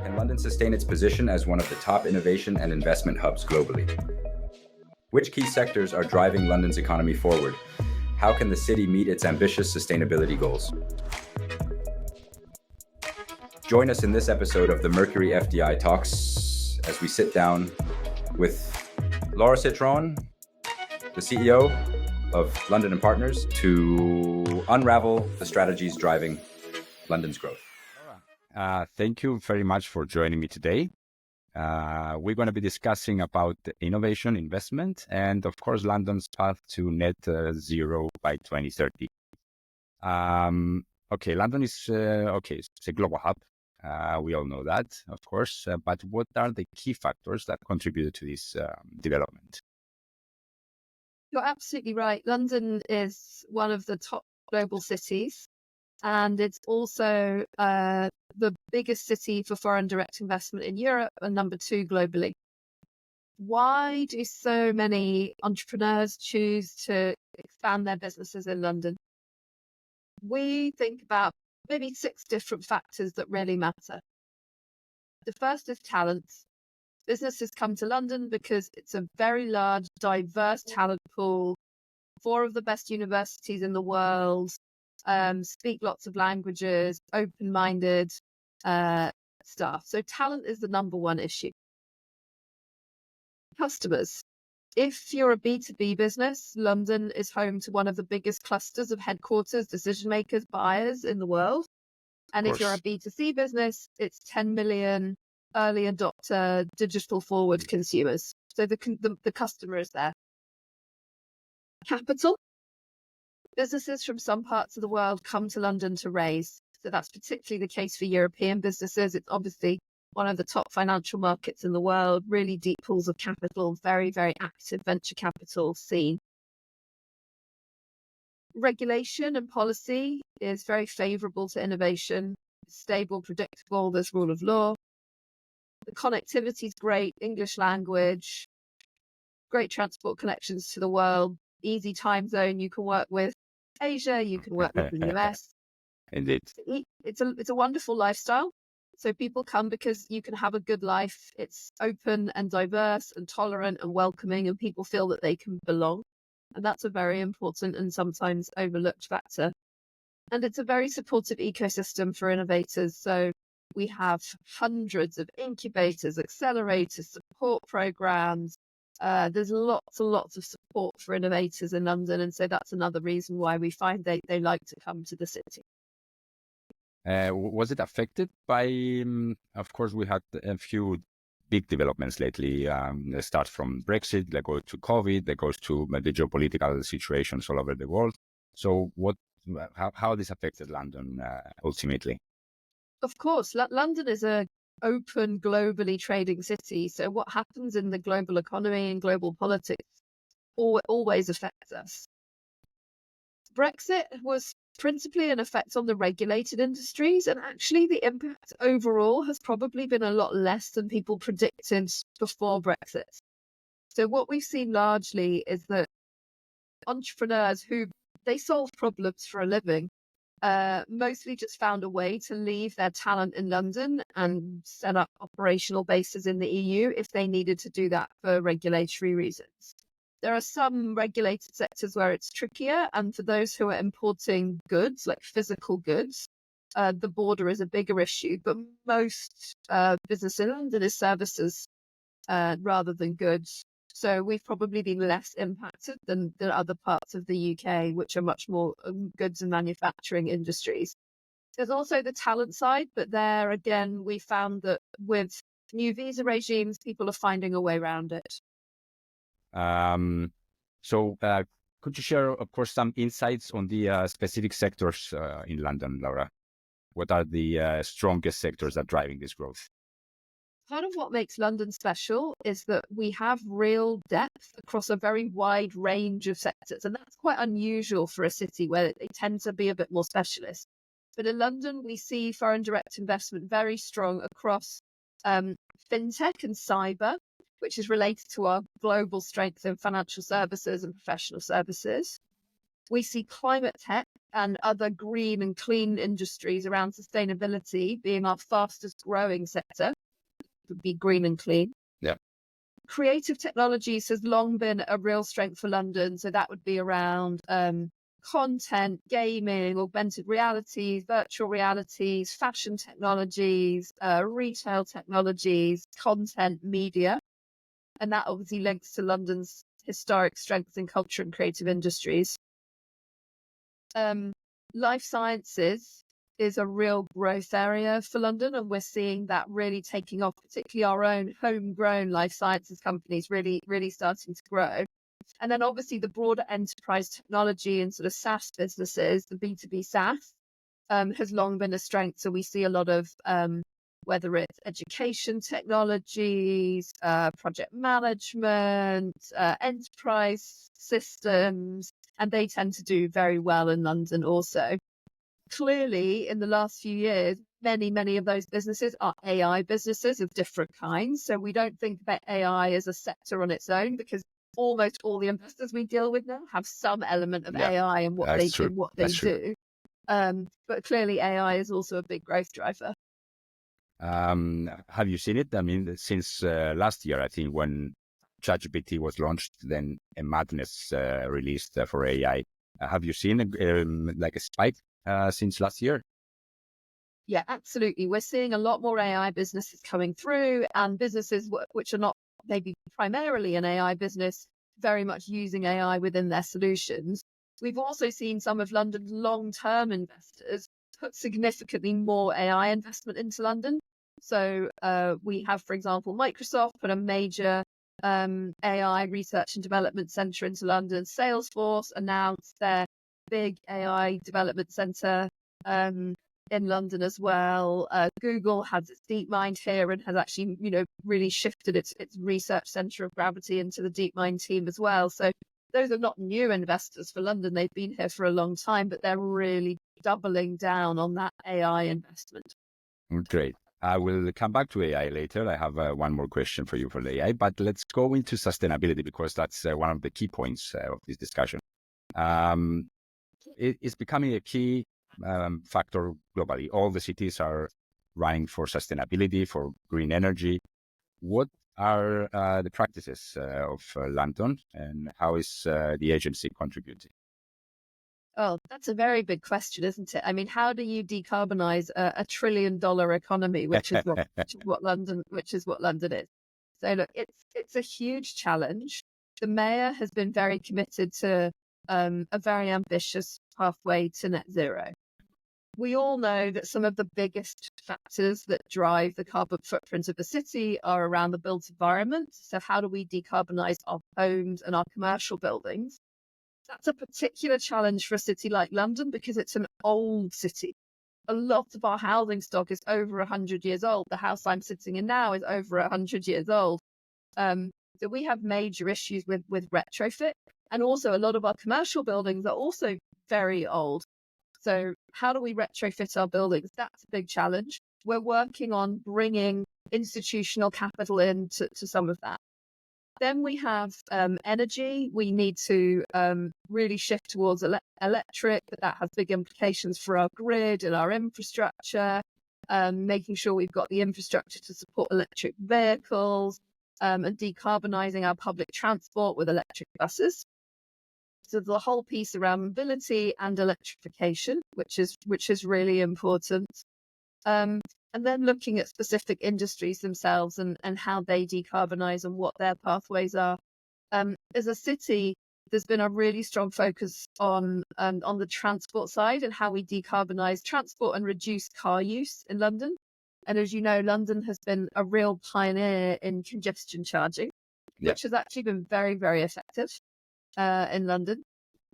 Can London sustain its position as one of the top innovation and investment hubs globally? Which key sectors are driving London's economy forward? How can the city meet its ambitious sustainability goals? Join us in this episode of the Mercury FDI Tox as we sit down with Citron, the CEO of London and Partners, to unravel the strategies driving London's growth. Thank you very much for joining me today. We're going to be discussing about innovation, investment, and of course, London's path to net zero by 2030. London is it's a global hub. We all know that, of course. But what are the key factors that contributed to this development? You're absolutely right. London is one of the top global cities, and it's also the biggest city for foreign direct investment in Europe and number 2 globally. Why do so many entrepreneurs choose to expand their businesses in London? We think about maybe 6 different factors that really matter. The first is talent. Businesses come to London because it's a very large, diverse talent pool. 4 of the best universities in the world, speak lots of languages, open-minded staff. So talent is the number 1 issue. Customers. If you're a B2B business, London is home to one of the biggest clusters of headquarters, decision makers, buyers in the world. And if you're a B2C business, it's 10 million early adopter, digital forward consumers. So the customer is there. Capital. Businesses from some parts of the world come to London to raise. So that's particularly the case for European businesses. It's obviously one of the top financial markets in the world, really deep pools of capital, very, very active venture capital scene. Regulation and policy is very favourable to innovation, stable, predictable, there's rule of law. The connectivity is great, English language, great transport connections to the world, easy time zone, you can work with Asia, you can work with the US. Indeed. It's a wonderful lifestyle. So people come because you can have a good life. It's open and diverse and tolerant and welcoming, and people feel that they can belong. And that's a very important and sometimes overlooked factor. And it's a very supportive ecosystem for innovators. So we have hundreds of incubators, accelerators, support programs. There's lots and lots of support for innovators in London. And so that's another reason why we find they like to come to the city. Was it affected by, of course, we had a few big developments lately. They start from Brexit, they go to COVID, they go to the geopolitical situations all over the world. So how this affected London ultimately? Of course, London is a open, globally trading city. So what happens in the global economy and global politics always affects us. Brexit was principally an effect on the regulated industries, and actually the impact overall has probably been a lot less than people predicted before Brexit. So what we've seen largely is that entrepreneurs they solve problems for a living, mostly just found a way to leave their talent in London and set up operational bases in the EU if they needed to do that for regulatory reasons. There are some regulated sectors where it's trickier, and for those who are importing goods, like physical goods, the border is a bigger issue. But most business in London is services rather than goods. So we've probably been less impacted than other parts of the UK, which are much more goods and manufacturing industries. There's also the talent side, but there again, we found that with new visa regimes, people are finding a way around it. Could you share, of course, some insights on the specific sectors in London, Laura? What are the strongest sectors that are driving this growth? Part of what makes London special is that we have real depth across a very wide range of sectors. And that's quite unusual for a city where they tend to be a bit more specialist. But in London, we see foreign direct investment very strong across fintech and cyber, which is related to our global strength in financial services and professional services. We see climate tech, and other green and clean industries around sustainability being our fastest growing sector, would be green and clean. Yeah. Creative technologies has long been a real strength for London. So that would be around content, gaming, augmented realities, virtual realities, fashion technologies, retail technologies, content, media. And that obviously links to London's historic strengths in culture and creative industries. Life sciences is a real growth area for London, and we're seeing that really taking off, particularly our own homegrown life sciences companies really starting to grow. And then obviously the broader enterprise technology and sort of SaaS businesses, the B2B SaaS, has long been a strength. So we see a lot of whether it's education technologies, project management, enterprise systems, and they tend to do very well in London also. Clearly, in the last few years, many of those businesses are AI businesses of different kinds. So we don't think about AI as a sector on its own, because almost all the investors we deal with now have some element of AI in what they do. But clearly, AI is also a big growth driver. Have you seen it? I mean, since last year, I think, when ChatGPT was launched, then a madness released for AI. Have you seen a spike since last year? Yeah, absolutely. We're seeing a lot more AI businesses coming through, and businesses which are not maybe primarily an AI business, very much using AI within their solutions. We've also seen some of London's long-term investors put significantly more AI investment into London. So we have, for example, Microsoft put a major AI research and development centre into London. Salesforce announced their big AI development centre in London as well. Google has its DeepMind here and has actually, really shifted its research centre of gravity into the DeepMind team as well. So those are not new investors for London. They've been here for a long time, but they're really doubling down on that AI investment. Great. I will come back to AI later. I have one more question for you for the AI, but let's go into sustainability, because that's one of the key points of this discussion. It's becoming a key factor globally. All the cities are running for sustainability, for green energy. What are the practices of London, and how is the agency contributing? Oh, that's a very big question, isn't it? I mean, how do you decarbonize a $1 trillion economy, which is what London is? So look, it's a huge challenge. The mayor has been very committed to a very ambitious pathway to net zero. We all know that some of the biggest factors that drive the carbon footprint of the city are around the built environment. So how do we decarbonize our homes and our commercial buildings? That's a particular challenge for a city like London, because it's an old city. A lot of our housing stock is over 100 years old. The house I'm sitting in now is over 100 years old. So we have major issues with retrofit. And also a lot of our commercial buildings are also very old. So how do we retrofit our buildings? That's a big challenge. We're working on bringing institutional capital into some of that. Then we have energy. We need to really shift towards electric, but that has big implications for our grid and our infrastructure, making sure we've got the infrastructure to support electric vehicles, and decarbonising our public transport with electric buses. So the whole piece around mobility and electrification, which is really important. And then looking at specific industries themselves and how they decarbonize and what their pathways are. As a city, there's been a really strong focus on the transport side and how we decarbonize transport and reduce car use in London. And as you know, London has been a real pioneer in congestion charging, which has actually been very, very effective in London.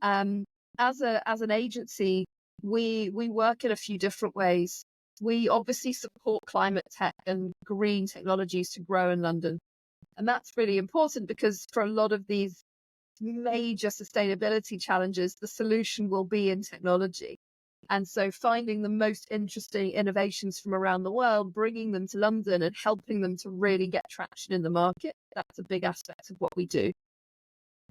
As an agency, we work in a few different ways. We obviously support climate tech and green technologies to grow in London. And that's really important, because for a lot of these major sustainability challenges, the solution will be in technology. And so finding the most interesting innovations from around the world, bringing them to London and helping them to really get traction in the market, that's a big aspect of what we do.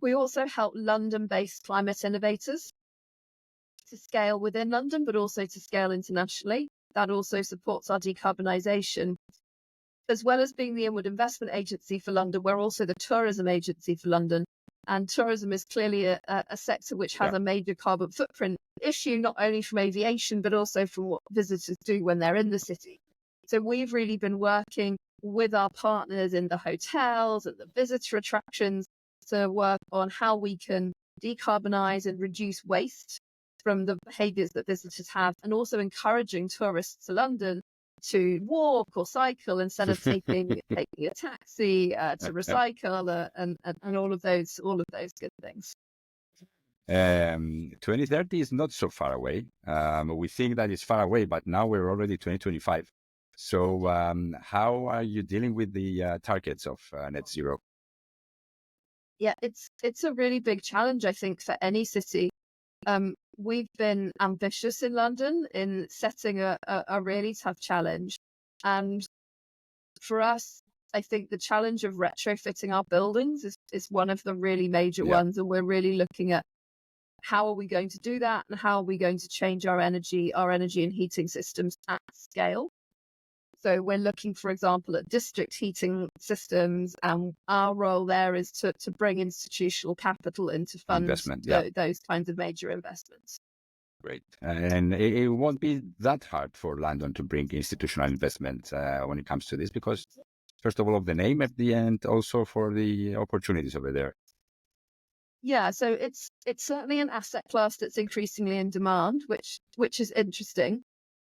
We also help London-based climate innovators. to scale within London, but also to scale internationally. That also supports our decarbonisation. As well as being the inward investment agency for London, we're also the tourism agency for London. And tourism is clearly a sector which has a major carbon footprint issue, not only from aviation, but also from what visitors do when they're in the city. So we've really been working with our partners in the hotels and the visitor attractions to work on how we can decarbonise and reduce waste from the behaviours that visitors have, and also encouraging tourists to London to walk or cycle instead of taking a taxi, to recycle, and all of those good things. 2030 is not so far away. We think that it's far away, but now we're already 2025. So how are you dealing with the targets of net zero? Yeah, it's a really big challenge, I think, for any city. We've been ambitious in London in setting a really tough challenge. And for us, I think the challenge of retrofitting our buildings is one of the really major ones. And we're really looking at how are we going to do that, and how are we going to change our energy and heating systems at scale. So we're looking, for example, at district heating systems, and our role there is to bring institutional capital in to fund those kinds of major investments. Great. And it won't be that hard for London to bring institutional investment when it comes to this, because first of all, of the name at the end, also for the opportunities over there. Yeah, so it's certainly an asset class that's increasingly in demand, which is interesting.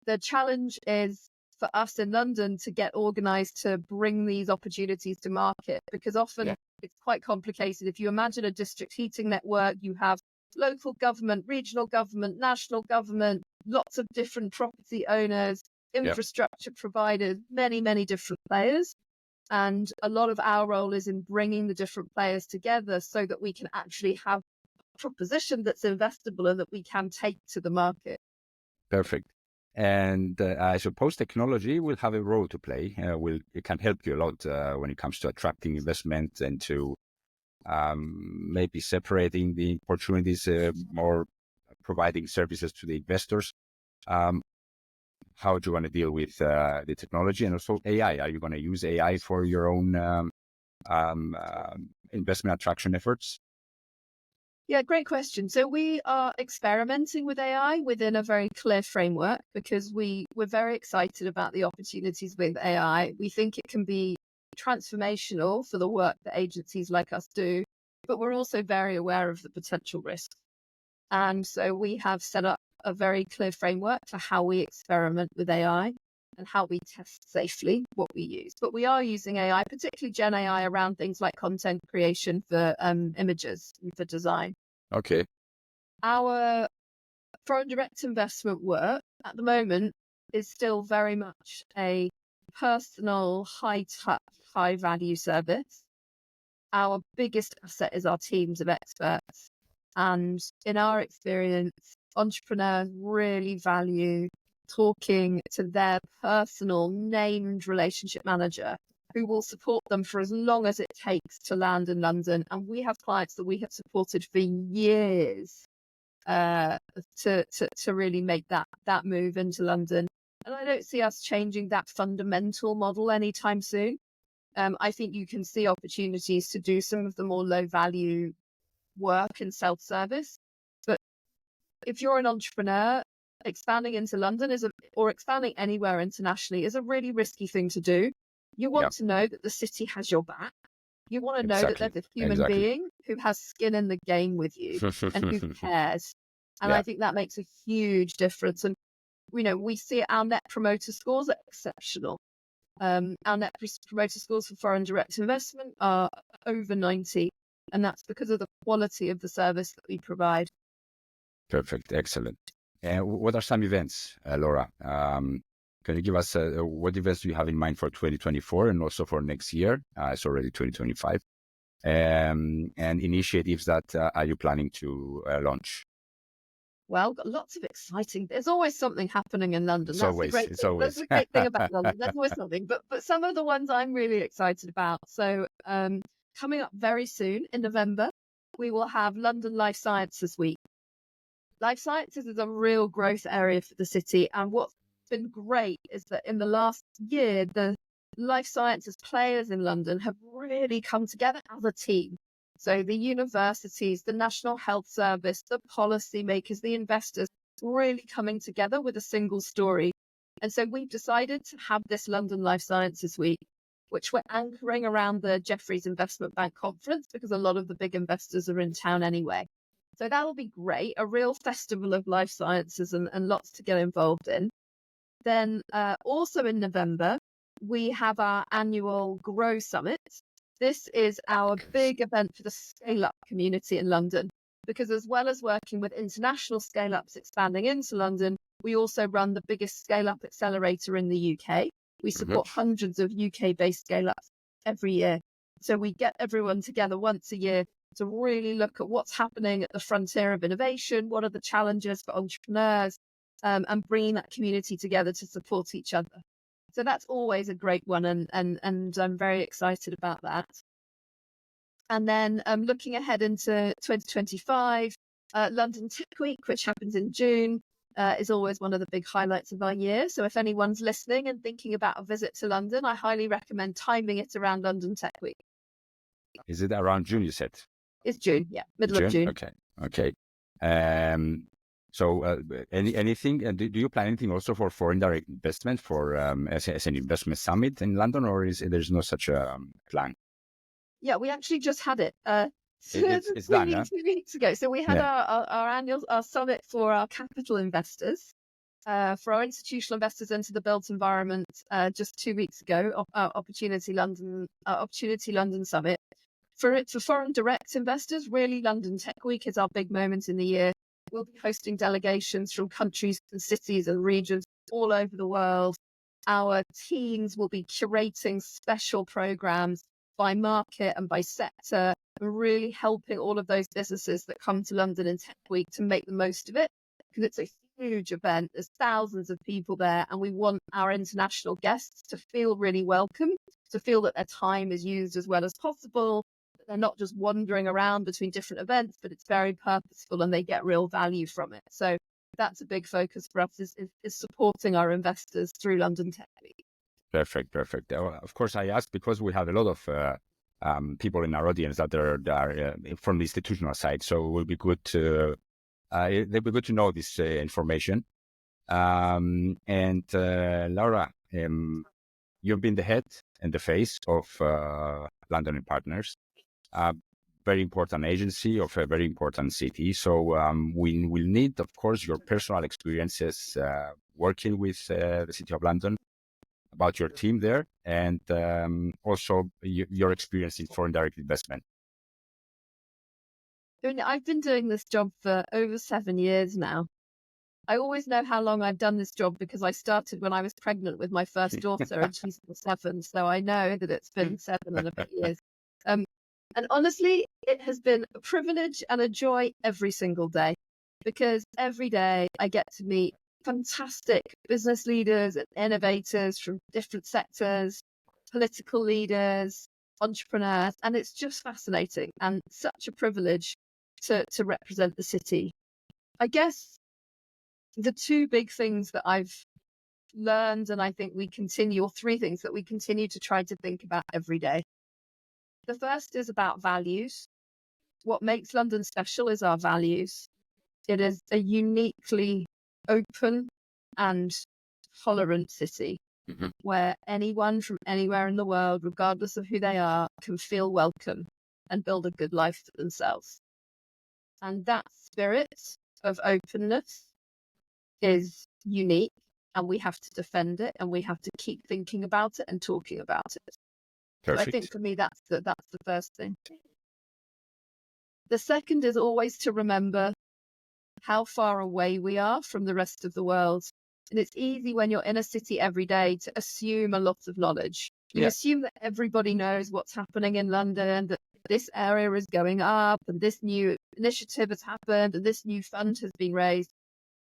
The challenge is for us in London to get organised to bring these opportunities to market, because often it's quite complicated. If you imagine a district heating network, you have local government, regional government, national government, lots of different property owners, infrastructure providers, many different players. And a lot of our role is in bringing the different players together so that we can actually have a proposition that's investable and that we can take to the market. Perfect. And I suppose technology will have a role to play. It can help you a lot when it comes to attracting investment and to maybe separating the opportunities, or providing services to the investors. How do you want to deal with the technology and also AI? Are you going to use AI for your own investment attraction efforts? Yeah, great question. So we are experimenting with AI within a very clear framework, because we're very excited about the opportunities with AI. We think it can be transformational for the work that agencies like us do, but we're also very aware of the potential risks. And so we have set up a very clear framework for how we experiment with AI and how we test safely what we use. But we are using AI, particularly Gen AI, around things like content creation for images and for design. Okay. Our foreign direct investment work at the moment is still very much a personal, high-touch, high-value service. Our biggest asset is our teams of experts. And in our experience, entrepreneurs really value talking to their personal named relationship manager, who will support them for as long as it takes to land in London. And we have clients that we have supported for years to really make that move into London. And I don't see us changing that fundamental model anytime soon. I think you can see opportunities to do some of the more low value work and self-service. But if you're an entrepreneur, expanding into London or expanding anywhere internationally is a really risky thing to do. You want to know that the city has your back. You want to know that there's a human being who has skin in the game with you and who cares. And I think that makes a huge difference. And, we see our net promoter scores are exceptional. Our net promoter scores for foreign direct investment are over 90. And that's because of the quality of the service that we provide. Perfect. Excellent. And what are some events, Laura? Can you give us what events do you have in mind for 2024 and also for next year? It's already 2025. And initiatives that are you planning to launch? Well, got lots of exciting. There's always something happening in London. That's the great thing about London. There's always something. But some of the ones I'm really excited about. So coming up very soon in November, we will have London Life Sciences Week. life sciences is a real growth area for the city. And what's been great is that in the last year, the life sciences players in London have really come together as a team. So the universities, the National Health Service, the policymakers, the investors, really coming together with a single story. And so we've decided to have this London Life Sciences Week, which we're anchoring around the Jefferies Investment Bank conference, because a lot of the big investors are in town anyway. So that'll be great, a real festival of life sciences and lots to get involved in. Then also in November, we have our annual Grow Summit. This is our big event for the scale-up community in London, because as well as working with international scale-ups expanding into London, we also run the biggest scale-up accelerator in the UK. We support hundreds of UK-based scale-ups every year. So we get everyone together once a year to really look at what's happening at the frontier of innovation, what are the challenges for entrepreneurs, and bringing that community together to support each other. So that's always a great one, and I'm very excited about that. And then looking ahead into 2025, London Tech Week, which happens in June, is always one of the big highlights of our year. So if anyone's listening and thinking about a visit to London, I highly recommend timing it around London Tech Week. Is it around June, you said? It's June, yeah, middle of June. Okay. So anything, do you plan anything also for foreign direct investment for as an investment summit in London, or there's no such plan? Yeah, we actually just had it. It's done, yeah? 2 weeks ago. So we had our annual summit for our capital investors, for our institutional investors into the built environment just 2 weeks ago. Our Opportunity London Summit. For foreign direct investors, really London Tech Week is our big moment in the year. We'll be hosting delegations from countries and cities and regions all over the world. Our teams will be curating special programs by market and by sector, and really helping all of those businesses that come to London in Tech Week to make the most of it, because it's a huge event. There's thousands of people there, and we want our international guests to feel really welcome, to feel that their time is used as well as possible. They're not just wandering around between different events, but it's very purposeful and they get real value from it. So that's a big focus for us, is supporting our investors through London Tech Week. Perfect. Of course, I asked because we have a lot of people in our audience that are from the institutional side, so it will be good to they'll be good to know this information. And Laura, you've been the head and the face of London and Partners, a very important agency of a very important city. So we will need, of course, your personal experiences working with the City of London, about your team there, and also your experience in foreign direct investment. I've been doing this job for over 7 years now. I always know how long I've done this job because I started when I was pregnant with my first daughter and she's 7. So I know that it's been 7 and a bit years. And honestly, it has been a privilege and a joy every single day, because every day I get to meet fantastic business leaders and innovators from different sectors, political leaders, entrepreneurs, and it's just fascinating and such a privilege to represent the city. I guess the 2 big things that I've learned, and I think we continue, or 3 things that we continue to try to think about every day. The first is about values. What makes London special is our values. It is a uniquely open and tolerant city where anyone from anywhere in the world, regardless of who they are, can feel welcome and build a good life for themselves. And that spirit of openness is unique, and we have to defend it, and we have to keep thinking about it and talking about it. So I think for me, that's the first thing. The second is always to remember how far away we are from the rest of the world. And it's easy when you're in a city every day to assume a lot of knowledge. You assume that everybody knows what's happening in London, that this area is going up and this new initiative has happened and this new fund has been raised.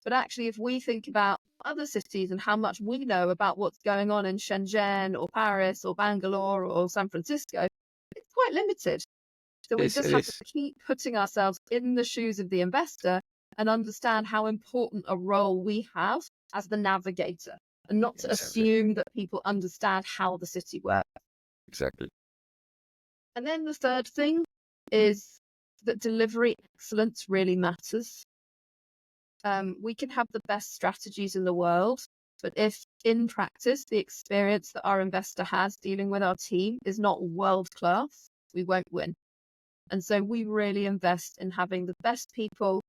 But actually, if we think about other cities and how much we know about what's going on in Shenzhen or Paris or Bangalore or San Francisco, it's quite limited. So we just have to keep putting ourselves in the shoes of the investor and understand how important a role we have as the navigator, and not to assume that people understand how the city works. Exactly. And then the third thing is that delivery excellence really matters. We can have the best strategies in the world, but if in practice the experience that our investor has dealing with our team is not world class, we won't win. And so we really invest in having the best people,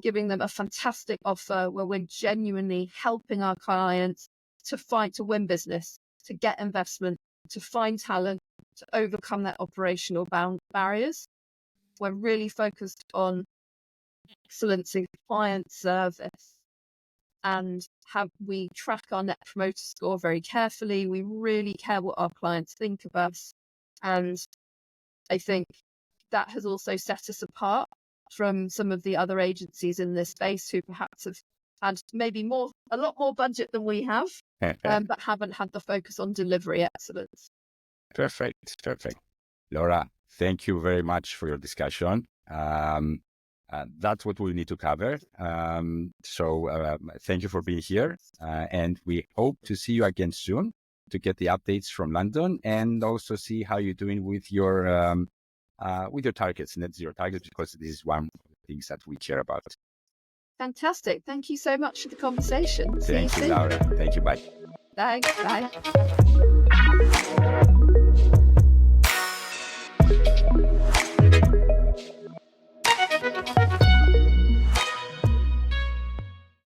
giving them a fantastic offer where we're genuinely helping our clients to win business, to get investment, to find talent, to overcome their operational barriers. We're really focused on excellence in client service, and we track our net promoter score very carefully. We really care what our clients think of us. And I think that has also set us apart from some of the other agencies in this space who perhaps have had maybe a lot more budget than we have, but haven't had the focus on delivery excellence. Perfect. Laura, thank you very much for your discussion. That's what we need to cover. So thank you for being here. And we hope to see you again soon to get the updates from London, and also see how you're doing with your targets, net zero targets, because this is one of the things that we care about. Fantastic. Thank you so much for the conversation. Thank you, Laura. Thank you. Bye. Thanks. Bye.